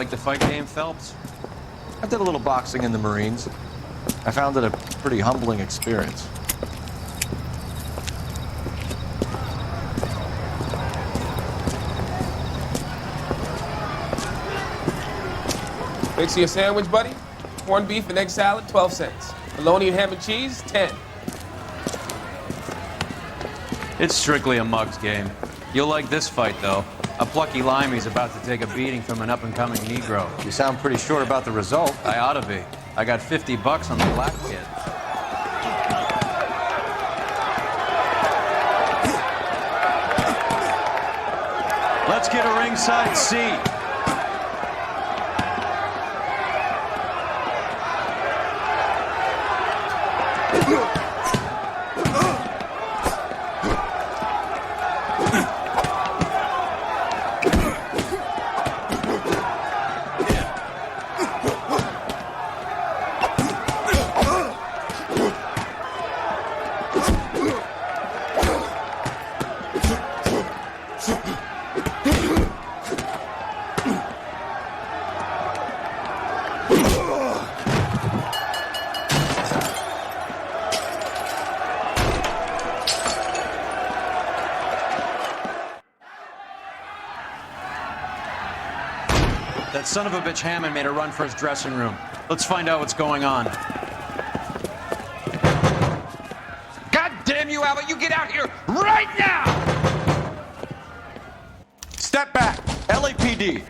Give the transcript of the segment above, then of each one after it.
like the fight game, Phelps? I did a little boxing in the Marines. I found it a pretty humbling experience. Fix you a sandwich, buddy? Corned beef and egg salad, 12 cents. Bologna and ham and cheese, 10. It's strictly a mug's game. You'll like this fight, though. A plucky limey's about to take a beating from an up-and-coming Negro. You sound pretty sure about the result. I ought to be. I got $50 on the black kid. Let's get a ringside seat. That son of a bitch Hammond made a run for his dressing room. Let's find out what's going on. God damn you, Albert, you get out here right now! Step back! LAPD!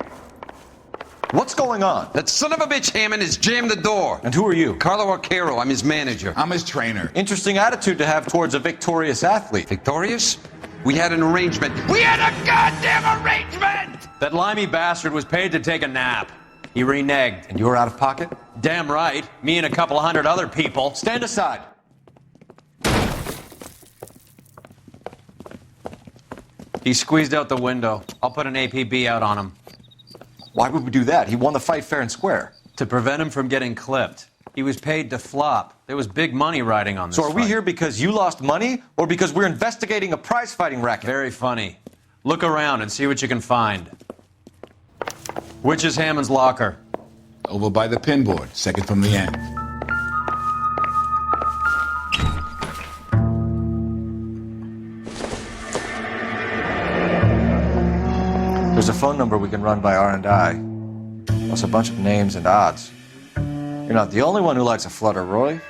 What's going on? That son of a bitch Hammond has jammed the door. And who are you? Carlo Arcaro, I'm his manager. I'm his trainer. Interesting attitude to have towards a victorious athlete. Victorious? We had an arrangement. We had a goddamn arrangement! That limey bastard was paid to take a nap. He reneged. And you were out of pocket? Damn right. Me and a couple of hundred other people. Stand aside. He squeezed out the window. I'll put an APB out on him. Why would we do that? He won the fight fair and square. To prevent him from getting clipped. He was paid to flop. There was big money riding on this So are we fight. here because you lost money or because we're investigating a prize-fighting racket? Very funny. Look around and see what you can find. Which is Hammond's locker? Over by the pinboard, second from the end. There's a phone number we can run by R&I. Plus a bunch of names and odds. You're not the only one who likes a flutter, Roy.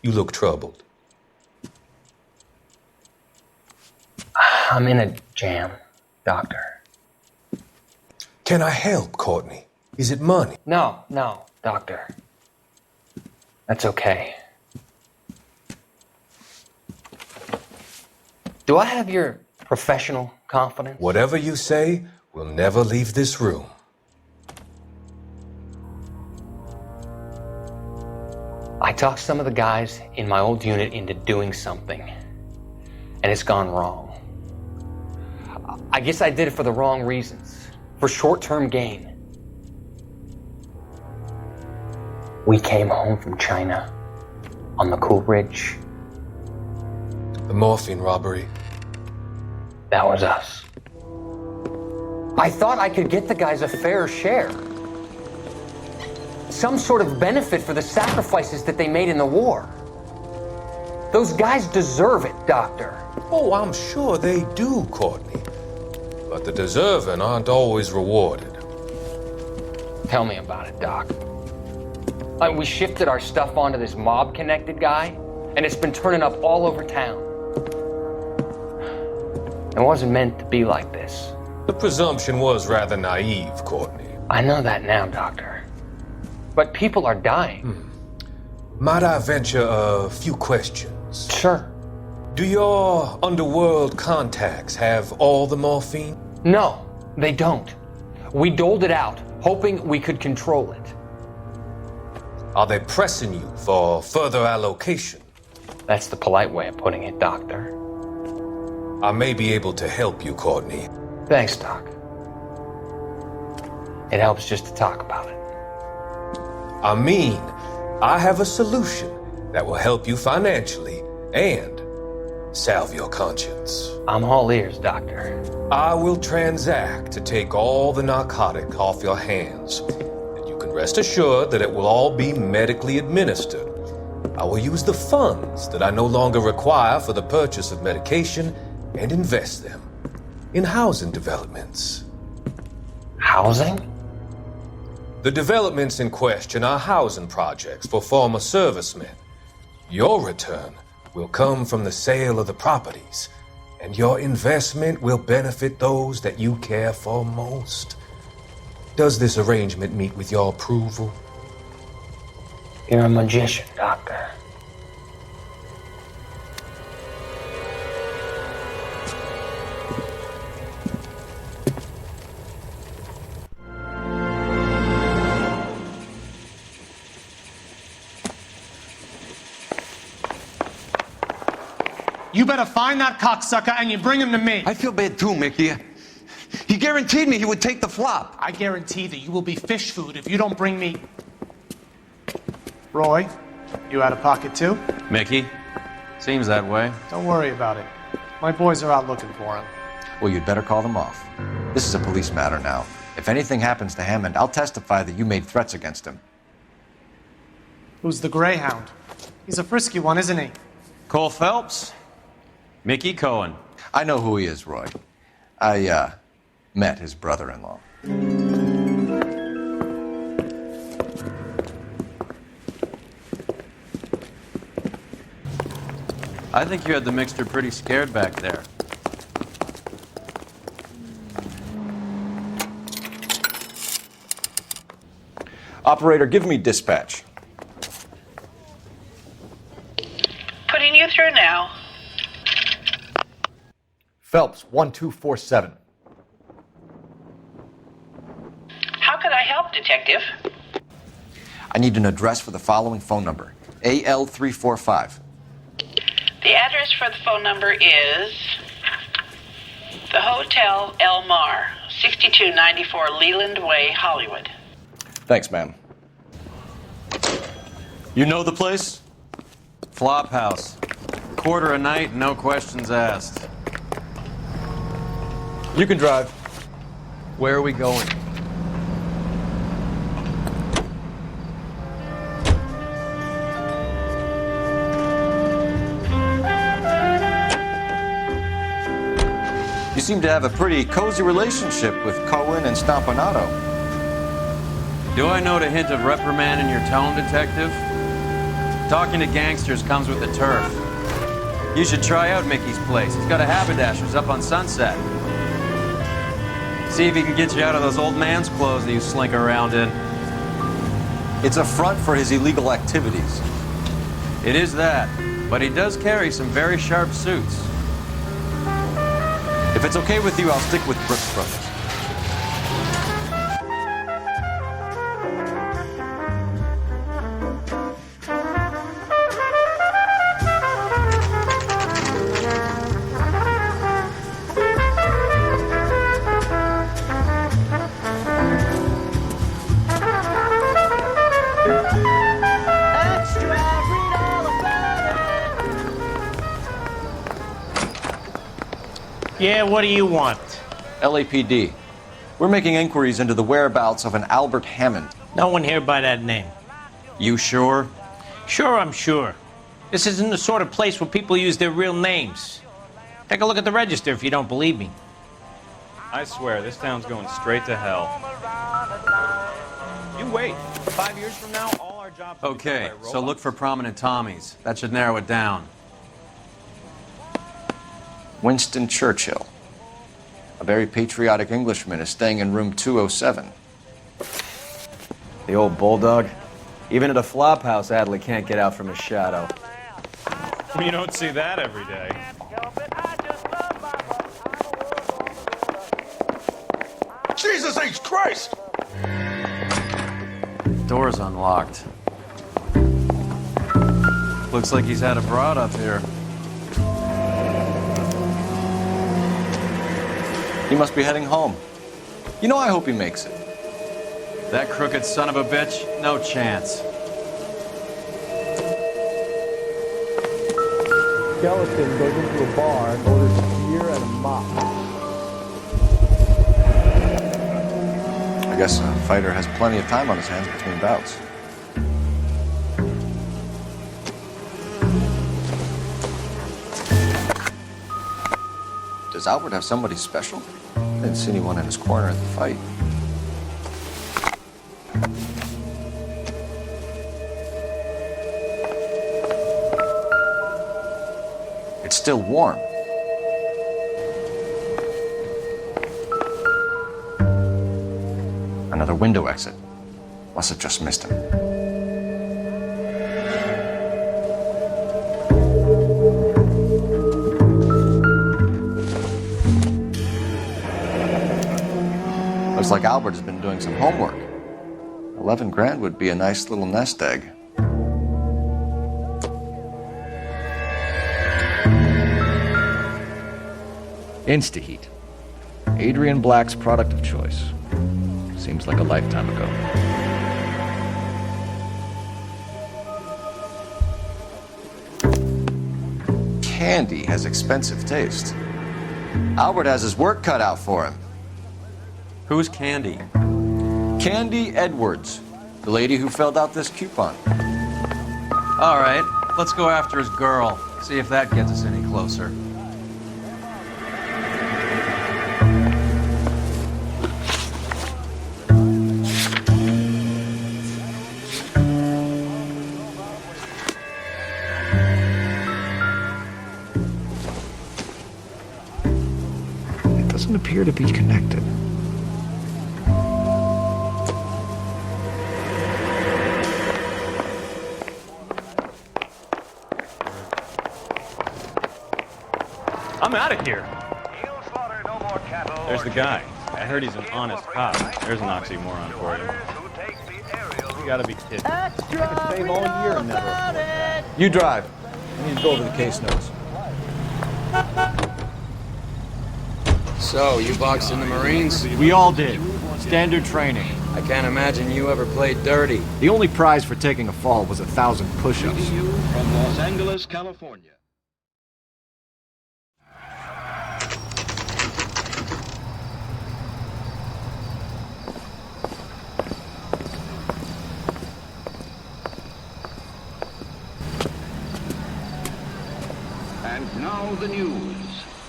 You look troubled. I'm in a jam, Doctor. Can I help, Courtney? Is it money? No, Doctor. That's okay. Do I have your professional confidence? Whatever you say, we'll never leave this room. I talked some of the guys in my old unit into doing something, and it's gone wrong. I guess I did it for the wrong reasons, for short-term gain. We came home from China on the Cool Ridge. The morphine robbery. That was us. I thought I could get the guys a fair share. Some sort of benefit for the sacrifices that they made in the war. Those guys deserve it, Doctor. Oh, I'm sure they do, Courtney. But the deserving aren't always rewarded. Tell me about it, Doc. We shifted our stuff onto this mob-connected guy, and it's been turning up all over town. It wasn't meant to be like this. The presumption was rather naive, Courtney. I know that now, Doctor. But people are dying. Might I venture a few questions? Sure. Do your underworld contacts have all the morphine? No, they don't. We doled it out, hoping we could control it. Are they pressing you for further allocation? That's the polite way of putting it, Doctor. I may be able to help you, Courtney. Thanks, Doc. It helps just to talk about it. I mean, I have a solution that will help you financially and salve your conscience. I'm all ears, Doctor. I will transact to take all the narcotic off your hands. And you can rest assured that it will all be medically administered. I will use the funds that I no longer require for the purchase of medication and invest them in housing developments. Housing? The developments in question are housing projects for former servicemen. Your return will come from the sale of the properties, and your investment will benefit those that you care for most. Does this arrangement meet with your approval? You're a magician, Doctor. You better find that cocksucker and you bring him to me. I feel bad too, Mickey. He guaranteed me he would take the flop. I guarantee that you will be fish food if you don't bring me... Roy, you out of pocket too? Mickey? Seems that way. Don't worry about it. My boys are out looking for him. Well, you'd better call them off. This is a police matter now. If anything happens to Hammond, I'll testify that you made threats against him. Who's the Greyhound? He's a frisky one, isn't he? Cole Phelps? Mickey Cohen. I know who he is, Roy. I, met his brother-in-law. I think you had the mixture pretty scared back there. Operator, give me dispatch. Putting you through now. Phelps, 1247. How could I help, Detective? I need an address for the following phone number. AL345. The address for the phone number is the Hotel El Mar, 6294 Leland Way, Hollywood. Thanks, ma'am. You know the place? Flop house. Quarter a night, no questions asked. You can drive. Where are we going? You seem to have a pretty cozy relationship with Cohen and Stompanato. Do I note a hint of reprimand in your tone, Detective? Talking to gangsters comes with the turf. You should try out Mickey's place. He's got a haberdasher's up on Sunset. See if he can get you out of those old man's clothes that you slink around in. It's a front for his illegal activities. It is that, but he does carry some very sharp suits. If it's okay with you, I'll stick with Brooks Brothers. Yeah, what do you want? LAPD. We're making inquiries into the whereabouts of an Albert Hammond. No one here by that name. You sure? Sure, I'm sure. This isn't the sort of place where people use their real names. Take a look at the register if you don't believe me. I swear, this town's going straight to hell. You wait. 5 years from now, all our jobs will be done Okay, by so robots. look for prominent Tommies. That should narrow it down. Winston Churchill. A very patriotic Englishman is staying in room 207. The old bulldog. Even at a flop house, Adley can't get out from his shadow. You don't see that every day. Jesus H. Christ! Door's unlocked. Looks like he's had a broad up here. He must be heading home. You know, I hope he makes it. That crooked son of a bitch? No chance. Skeleton goes into a bar and orders a beer and a mop. I guess a fighter has plenty of time on his hands between bouts. Does Albert have somebody special? I didn't see anyone in his corner at the fight. It's still warm. Another window exit. Must have just missed him. Looks like Albert has been doing some homework. 11 grand would be a nice little nest egg. Instaheat. Adrian Black's product of choice. Seems like a lifetime ago. Candy has expensive taste. Albert has his work cut out for him. Who's Candy? Candy Edwards, the lady who filled out this coupon. All right, let's go after his girl. See if that gets us any closer. It doesn't appear to be connected. I'm out of here. There's the guy. I heard he's an honest cop. There's an oxymoron for you. You gotta be kidding. I could save all year and never afford that. You drive. I need to go over the case notes. So, you boxed in the Marines? We all did. Standard training. I can't imagine you ever played dirty. The only prize for taking a fall was 1,000 push-ups. From Los Angeles, California. And now the news.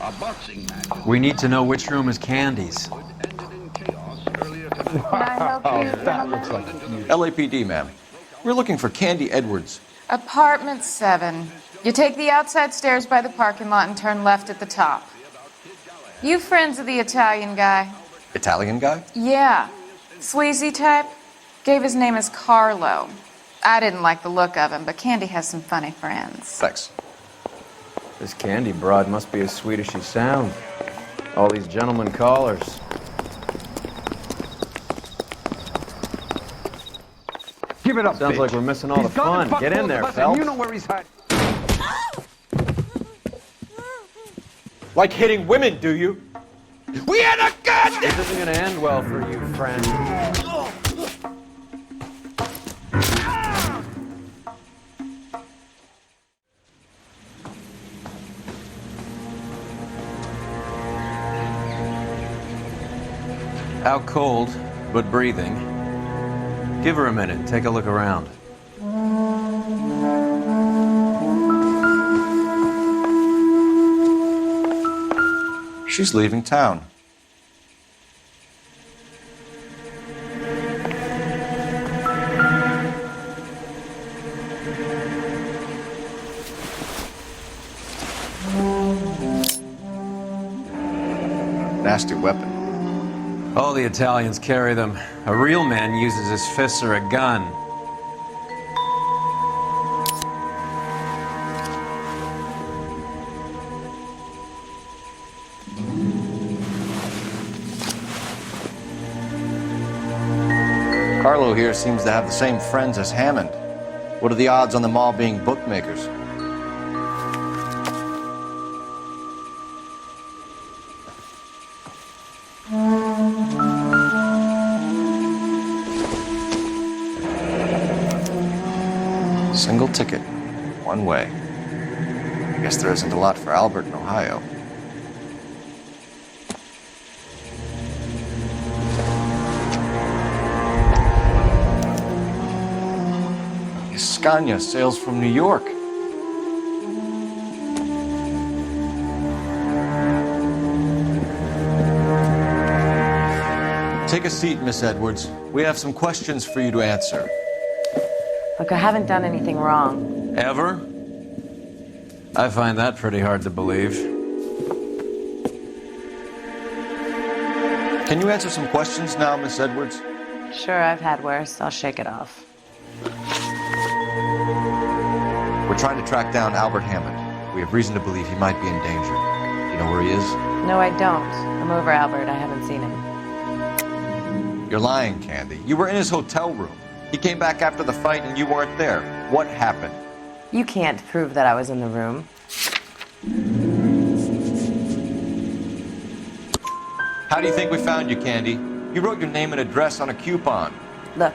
A boxing match. We need to know which room is Candy's. Oh, that looks like LAPD, ma'am. We're looking for Candy Edwards. Apartment 7. You take the outside stairs by the parking lot and turn left at the top. You friends of the Italian guy? Italian guy? Yeah. Sleazy type? Gave his name as Carlo. I didn't like the look of him, but Candy has some funny friends. Thanks. This Candy broad must be as sweet as she sounds. All these gentlemen callers. Give it up, Sounds bitch. like we're missing all the fun. Get in there, Phelps. You know where he's hiding. Like hitting women, do you? We had a gun! This isn't gonna end well for you, friend. Out cold, but breathing. Give her a minute, take a look around. She's leaving town. Nasty weapon. All the Italians carry them. A real man uses his fists or a gun. Carlo here seems to have the same friends as Hammond. What are the odds on them all being bookmakers? Single ticket, one way. I guess there isn't a lot for Albert in Ohio. Scania sails from New York. Take a seat, Miss Edwards. We have some questions for you to answer. Look, I haven't done anything wrong. Ever? I find that pretty hard to believe. Can you answer some questions now, Miss Edwards? Sure, I've had worse. I'll shake it off. We're trying to track down Albert Hammond. We have reason to believe he might be in danger. Do you know where he is? No, I don't. I'm over Albert. I haven't seen him. You're lying, Candy. You were in his hotel room. He came back after the fight and you weren't there. What happened? You can't prove that I was in the room. How do you think we found you, Candy? You wrote your name and address on a coupon. Look,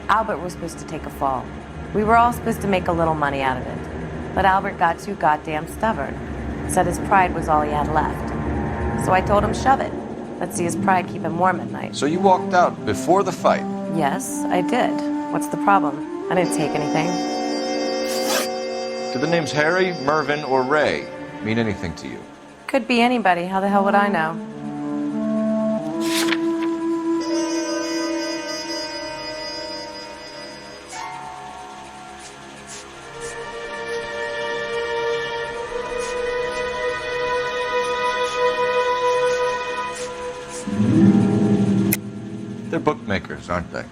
Albert was supposed to take a fall. We were all supposed to make a little money out of it. But Albert got too goddamn stubborn. Said his pride was all he had left. So I told him shove it. Let's see his pride keep him warm at night. So you walked out before the fight? Yes, I did. What's the problem? I didn't take anything. Do the names Harry, Mervyn, or Ray mean anything to you? Could be anybody. How the hell would I know? They're bookmakers, aren't they?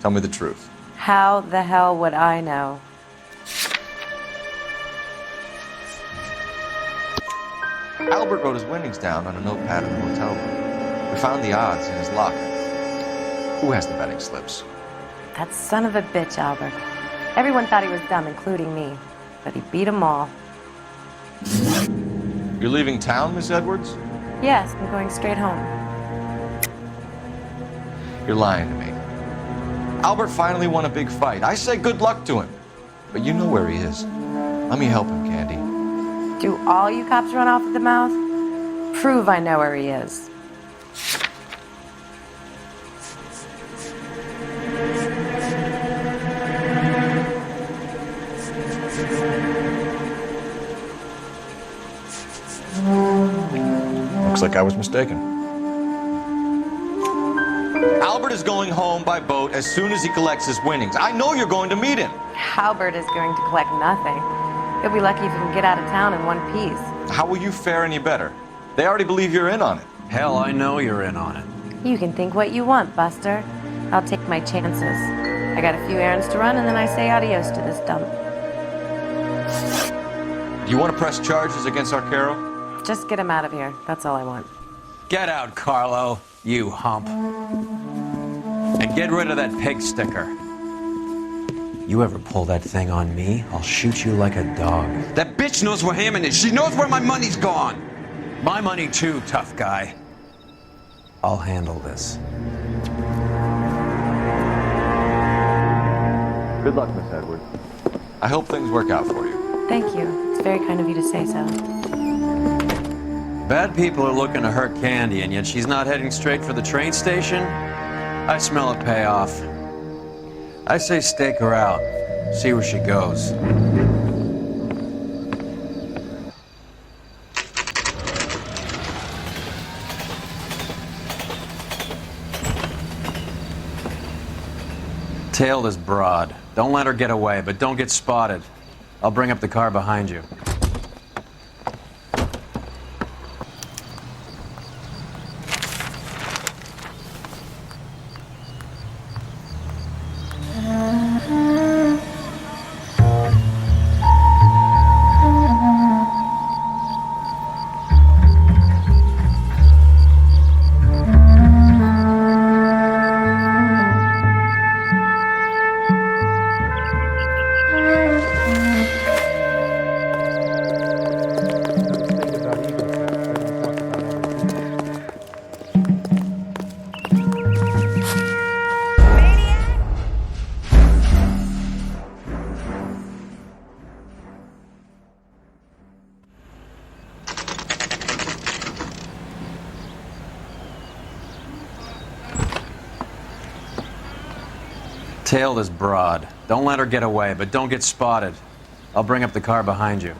Tell me the truth. How the hell would I know? Albert wrote his winnings down on a notepad in the hotel room. We found the odds in his locker. Who has the betting slips? That son of a bitch, Albert. Everyone thought he was dumb, including me. But he beat them all. You're leaving town, Miss Edwards? Yes, I'm going straight home. You're lying to me. Albert finally won a big fight. I say good luck to him. But you know where he is. Let me help him, Candy. Do all you cops run off at the mouth? Prove I know where he is. Looks like I was mistaken. Albert is going home by boat as soon as he collects his winnings. I know you're going to meet him. Albert is going to collect nothing. He'll be lucky if he can get out of town in one piece. How will you fare any better? They already believe you're in on it. Hell, I know you're in on it. You can think what you want, Buster. I'll take my chances. I got a few errands to run, and then I say adios to this dump. Do you want to press charges against Arcaro? Just get him out of here. That's all I want. Get out, Carlo, you hump. And get rid of that pig sticker. You ever pull that thing on me, I'll shoot you like a dog. That bitch knows where Hammond is. She knows where my money's gone. My money too, tough guy. I'll handle this. Good luck, Miss Edwards. I hope things work out for you. Thank you. It's very kind of you to say so. Bad people are looking to hurt Candy, and yet she's not heading straight for the train station? I smell a payoff. I say stake her out. See where she goes. Tail this broad. Don't let her get away, but don't get spotted. I'll bring up the car behind you. Tail this broad. Don't let her get away, but don't get spotted. I'll bring up the car behind you.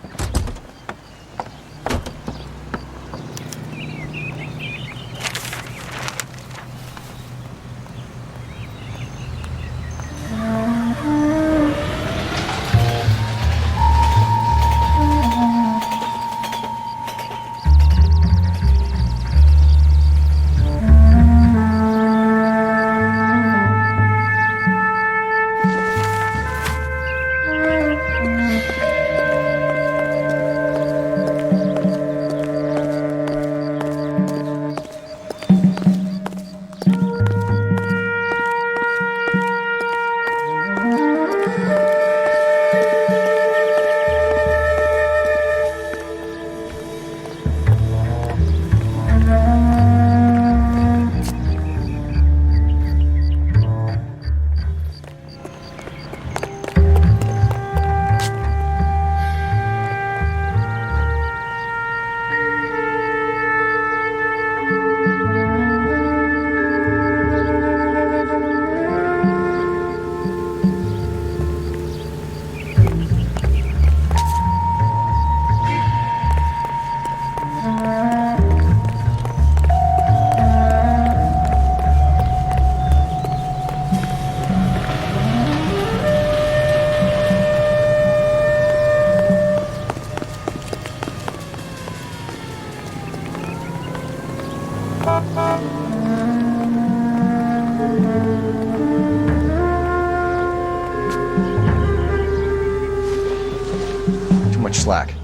Too much slack.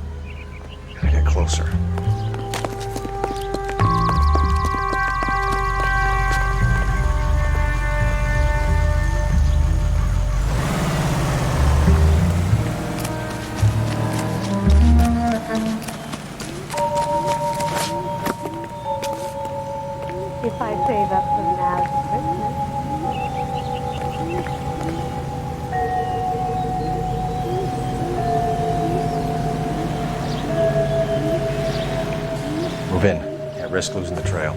Gotta get closer. If I save up from now to Christmas. Move in. Can't risk losing the trail.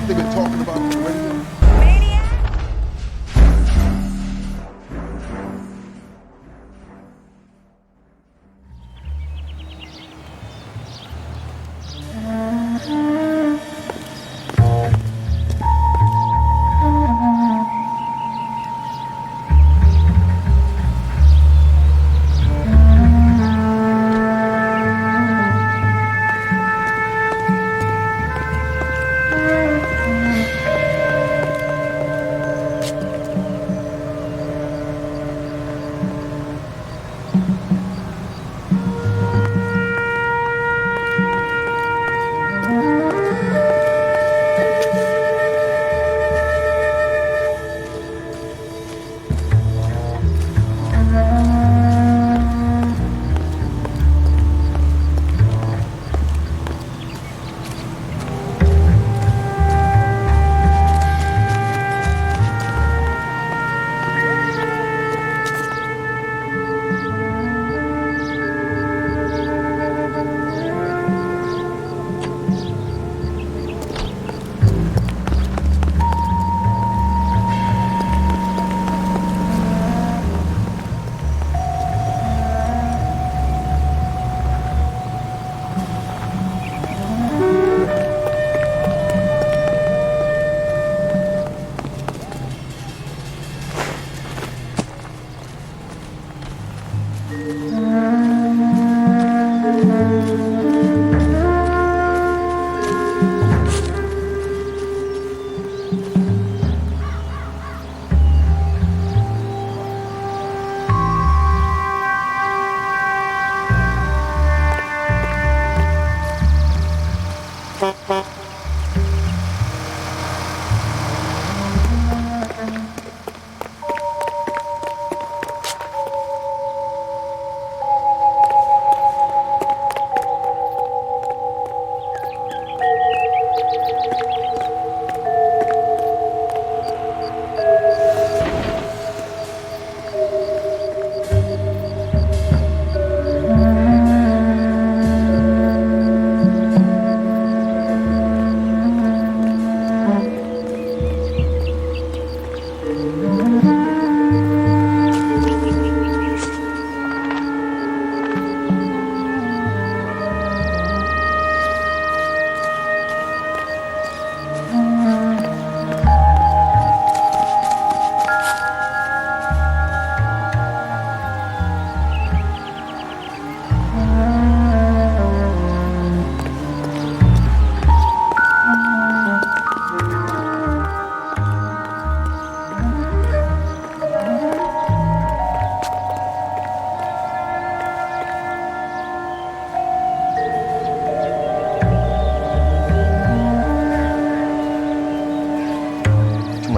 They've been talking about on the radio.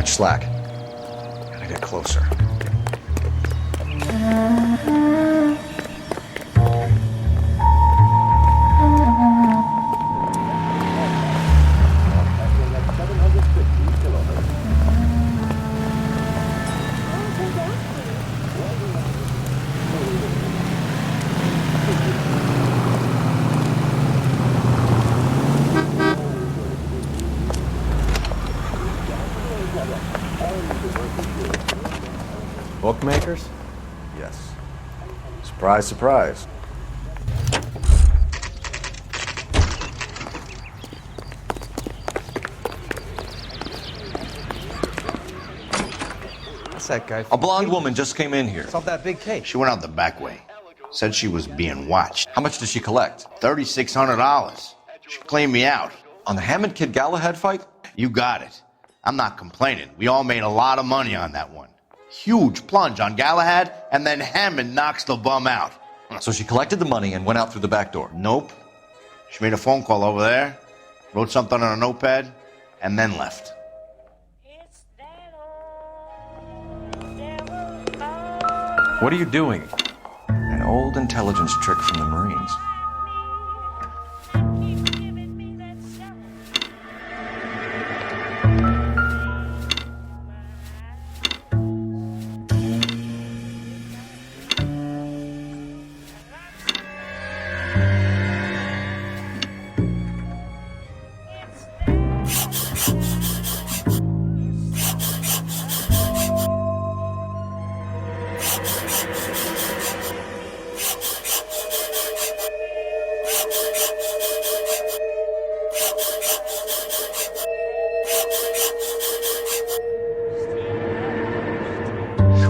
much slack. Gotta get closer. Bookmakers? Yes. Surprise, surprise. What's that guy? A blonde woman just came in here. Saw that big case. She went out the back way. Said she was being watched. How much did she collect? $3,600. She cleaned me out. On the Hammond Kid Galahad fight? You got it. I'm not complaining. We all made a lot of money on that one. Huge plunge on Galahad, and then Hammond knocks the bum out. So she collected the money and went out through the back door? Nope. She made a phone call over there, wrote something on a notepad, and then left. What are you doing? An old intelligence trick from the Marines.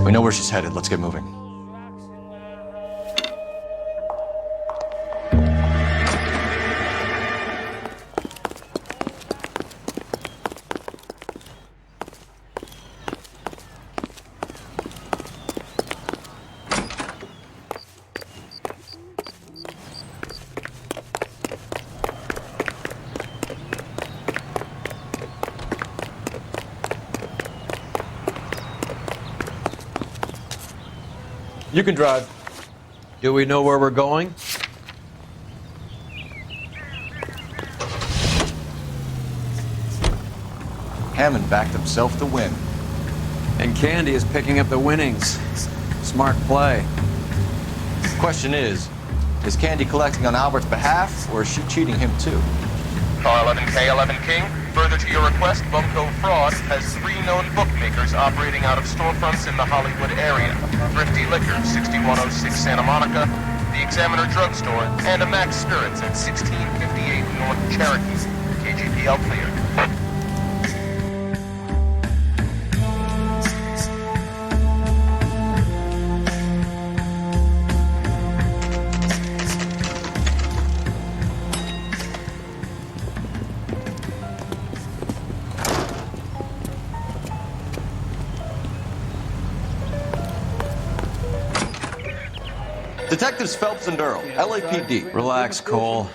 We know where she's headed. Let's get moving. You can drive. Do we know where we're going? Hammond backed himself to win. And Candy is picking up the winnings. Smart play. The question is Candy collecting on Albert's behalf, or is she cheating him too? Car 11K, 11 King. Further to your request, Bumco Fraud has 3 known bookmakers operating out of storefronts in the Hollywood area. Thrifty Liquor, 6106 Santa Monica, the Examiner Drugstore, and a Max Spirits at 1658 North Cherokee. KGPL cleared. Detectives Phelps and Earl, LAPD. Relax, Cole.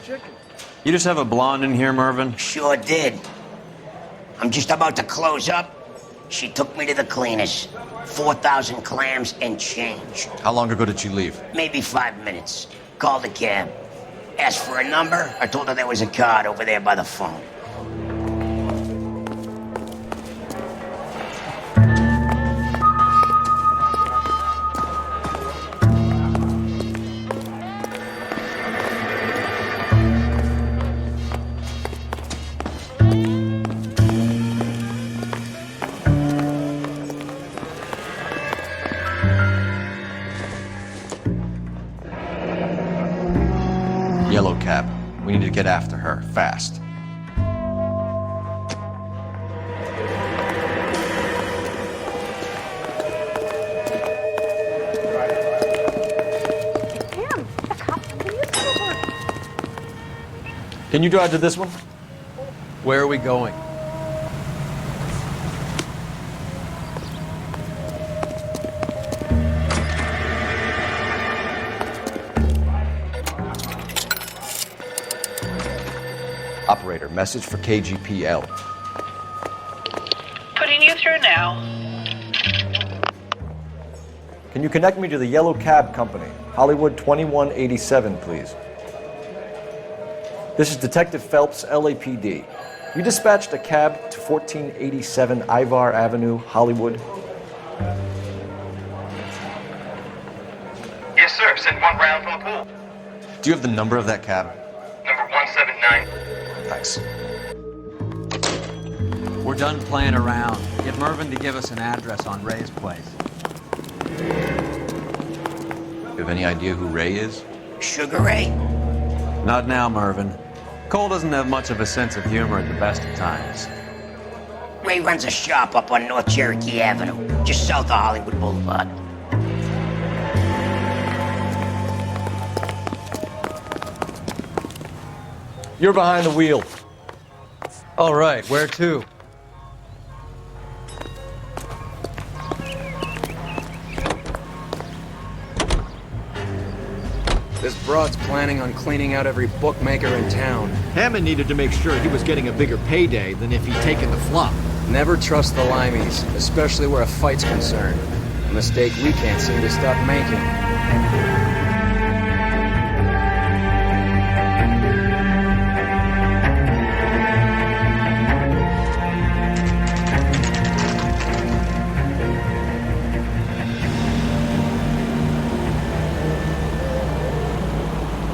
You just have a blonde in here, Mervyn? Sure did. I'm just about to close up. She took me to the cleaners. 4,000 clams and change. How long ago did she leave? Maybe 5 minutes. Called a cab. Asked for a number. I told her there was a card over there by the phone. Yellow cab. We need to get after her, fast. Tim, the cops are using the Can you drive to this one? Where are we going? Operator, message for KGPL. Putting you through now. Can you connect me to the Yellow Cab Company, Hollywood 2187, please? This is Detective Phelps, LAPD. You dispatched a cab to 1487 Ivar Avenue, Hollywood. Yes, sir. Send one round from the pool. Do you have the number of that cab? Number 179. Thanks. We're done playing around. Get Mervyn to give us an address on Ray's place. You have any idea who Ray is? Sugar Ray? Not now, Mervyn. Cole doesn't have much of a sense of humor at the best of times. Ray runs a shop up on North Cherokee Avenue, just south of Hollywood Boulevard. You're behind the wheel. All right, where to? This broad's planning on cleaning out every bookmaker in town. Hammond needed to make sure he was getting a bigger payday than if he'd taken the flop. Never trust the limeys, especially where a fight's concerned. A mistake we can't seem to stop making.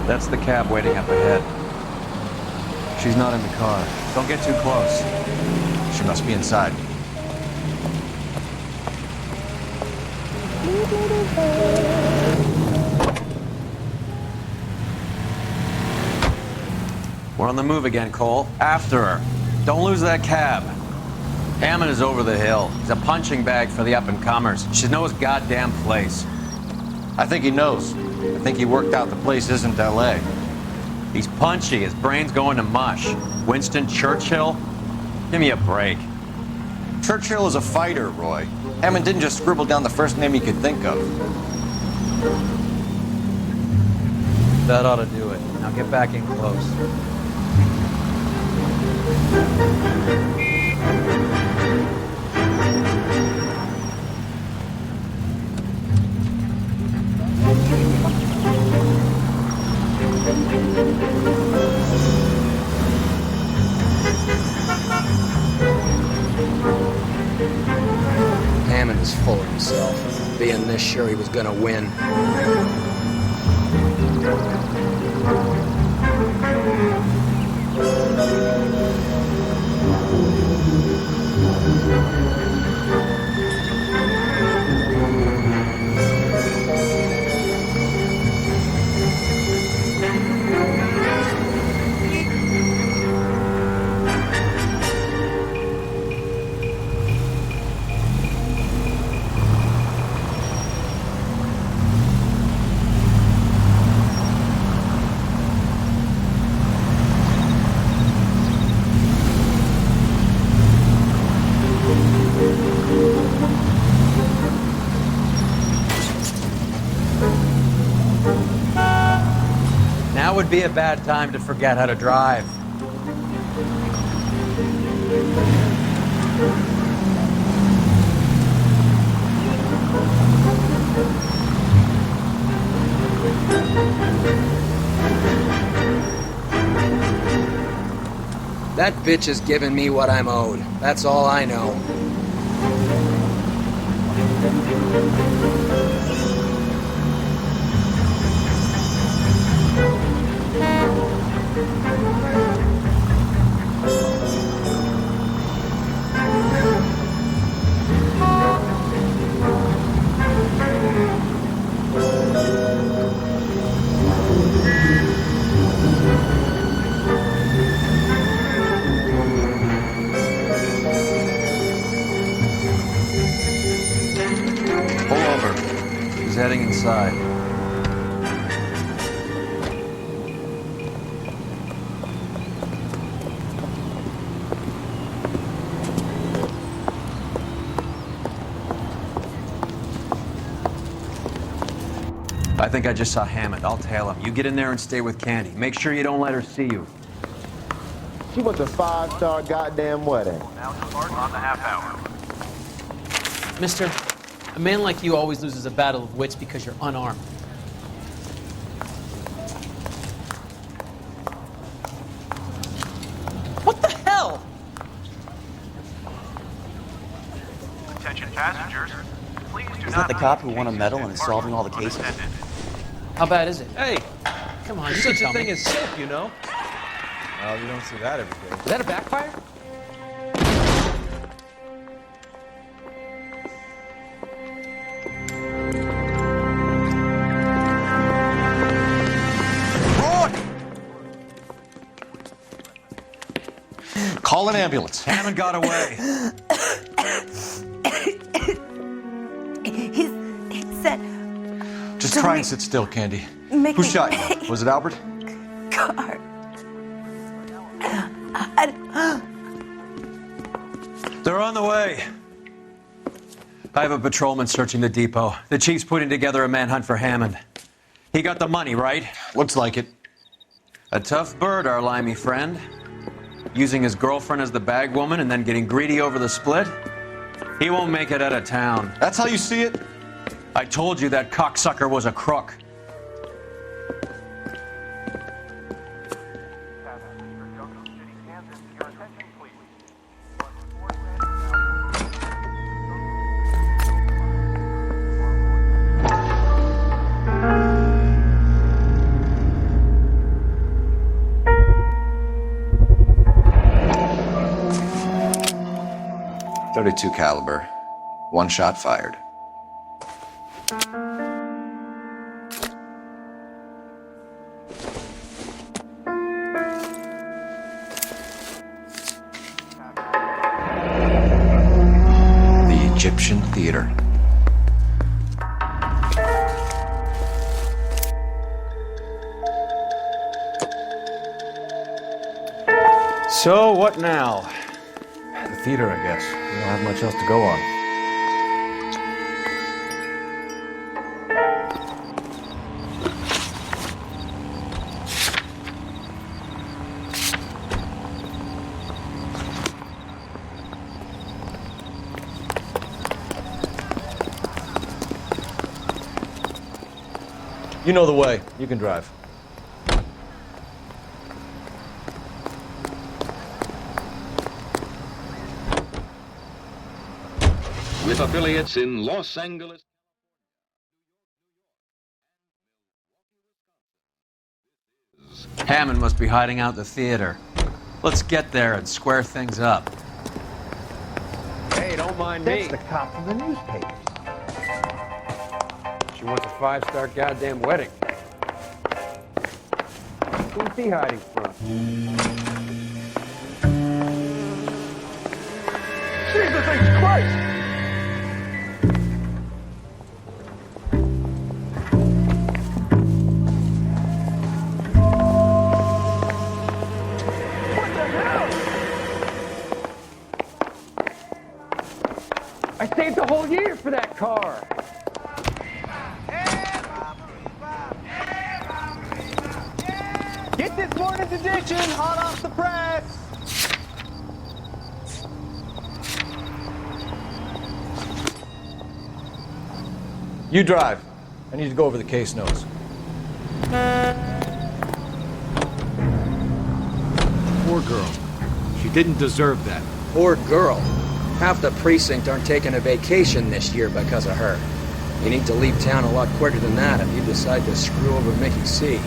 That's the cab waiting up ahead. She's not in the car. Don't get too close. She must be inside. We're on the move again, Cole. After her. Don't lose that cab. Hammond is over the hill. He's a punching bag for the up-and-comers. She knows goddamn place. I think he knows. I think he worked out the place isn't L.A. He's punchy. His brain's going to mush. Winston Churchill? Give me a break. Churchill is a fighter, Roy. Hammond didn't just scribble down the first name he could think of. That ought to do it. Now get back in close. Hammond is full of himself, being this sure he was gonna win. Now would be a bad time to forget how to drive. That bitch is giving me what I'm owed. That's all I know. Pull over. He's heading inside. I think I just saw Hammond. I'll tail him. You get in there and stay with Candy. Make sure you don't let her see you. She wants a 5-star goddamn wedding. Now depart on the half hour. Mister, a man like you always loses a battle of wits because you're unarmed. What the hell? Attention passengers. Please do Isn't that the cop who won a medal and is solving all the cases? How bad is it? Hey, Come on, there's you such can a tell thing me. as silk, you know? Well, you don't see that every day. Is that a backfire? Call an ambulance. Hammond got away. He said, Just Don't try we- and sit still, Candy. Make Who me shot you? Was it Albert? car. They're on the way. I have a patrolman searching the depot. The chief's putting together a manhunt for Hammond. He got the money, right? Looks like it. A tough bird, our limey friend. Using his girlfriend as the bag woman and then getting greedy over the split. He won't make it out of town. That's how you see it? I told you that cocksucker was a crook. .32 caliber. One shot fired. The Egyptian Theater. So, what now? The theater, I guess. We don't have much else to go on. You know the way. You can drive. With affiliates in Los Angeles. Hammond must be hiding out the theater. Let's get there and square things up. Hey, don't mind That's me. the cop from the newspapers. She wants a 5-star goddamn wedding. Who's he hiding from? Jesus H. Christ! What the hell? I saved a whole year for that car. Get this morning's edition hot off the press! You drive. I need to go over the case notes. Poor girl. She didn't deserve that. Poor girl. Half the precinct aren't taking a vacation this year because of her. You need to leave town a lot quicker than that if you decide to screw over Mickey C.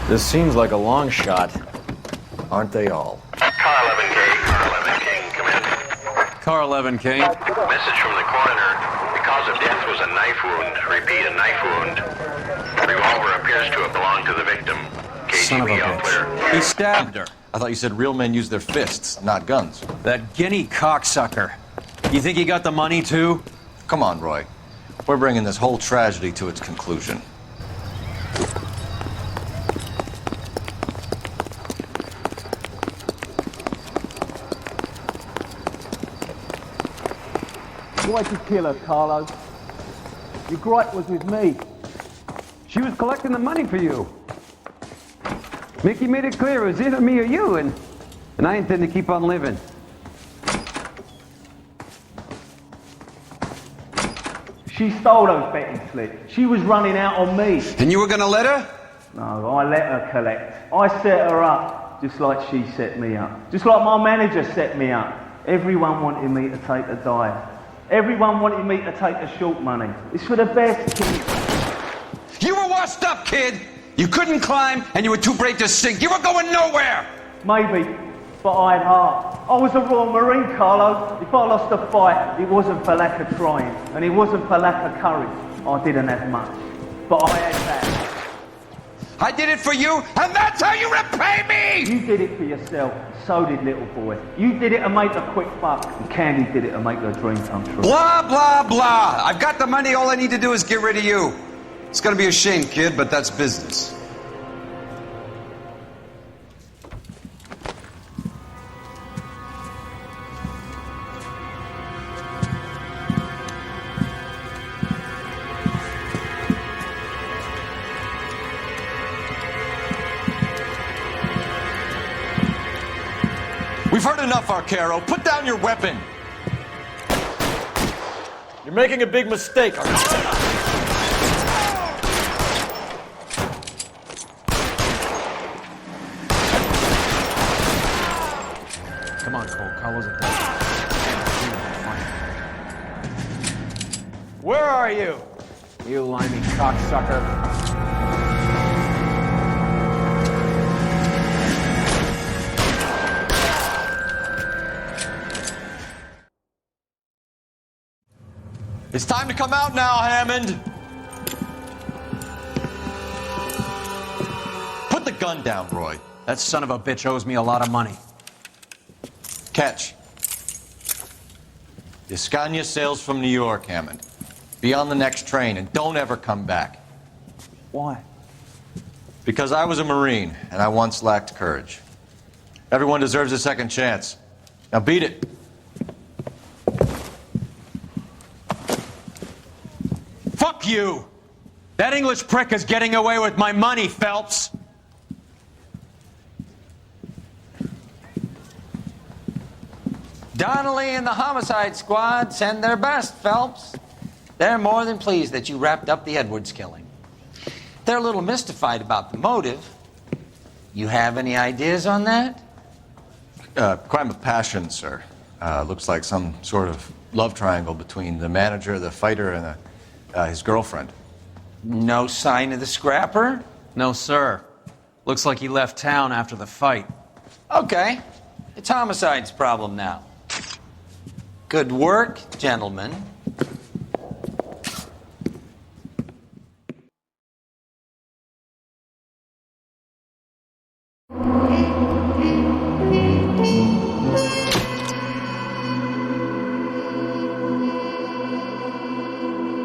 This seems like a long shot. Aren't they all? Car 11K, Car 11 King, come in. Car 11 King. Message from the coroner. The cause of death was a knife wound. Repeat, a knife wound. The revolver appears to have belonged to the victim. Son of a KGB all clear. bitch. He stabbed her. I thought you said real men use their fists, not guns. That guinea cocksucker. You think he got the money too? Come on, Roy. We're bringing this whole tragedy to its conclusion. Why'd you kill her, Carlo? Your gripe was with me. She was collecting the money for you. Mickey made it clear it was either me or you, and I intend to keep on living. She stole those betting slips. She was running out on me. And you were gonna let her? No, I let her collect. I set her up, just like she set me up. Just like my manager set me up. Everyone wanted me to take the dive. Everyone wanted me to take the short money. It's for the best, kid. You were washed up, kid! You couldn't climb, and you were too brave to sink. You were going nowhere! Maybe, but I had heart. I was a Royal Marine, Carlo. If I lost a fight, it wasn't for lack of trying, and it wasn't for lack of courage. I didn't have much, but I had that. I did it for you, and that's how you repay me! You did it for yourself, so did little boy. You did it to make a quick buck, and Candy did it to make her dream come true. Blah, blah, blah. I've got the money, all I need to do is get rid of you. It's gonna be a shame, kid, but that's business. We've heard enough, Arcaro. Put down your weapon. You're making a big mistake, Come on, Cole. Carlo's a dog. Where are you? You limey cocksucker. It's time to come out now, Hammond. Put the gun down, Roy. That son of a bitch owes me a lot of money. Catch. Escania sails from New York, Hammond. Be on the next train and don't ever come back. Why? Because I was a Marine and I once lacked courage. Everyone deserves a second chance. Now beat it. Fuck you! That English prick is getting away with my money, Phelps! Donnelly and the homicide squad send their best, Phelps. They're more than pleased that you wrapped up the Edwards killing. They're a little mystified about the motive. You have any ideas on that? Crime of passion, sir. Looks like some sort of love triangle between the manager, the fighter, and his girlfriend. No sign of the scrapper? No, sir. Looks like he left town after the fight. Okay. It's homicide's problem now. Good work, gentlemen.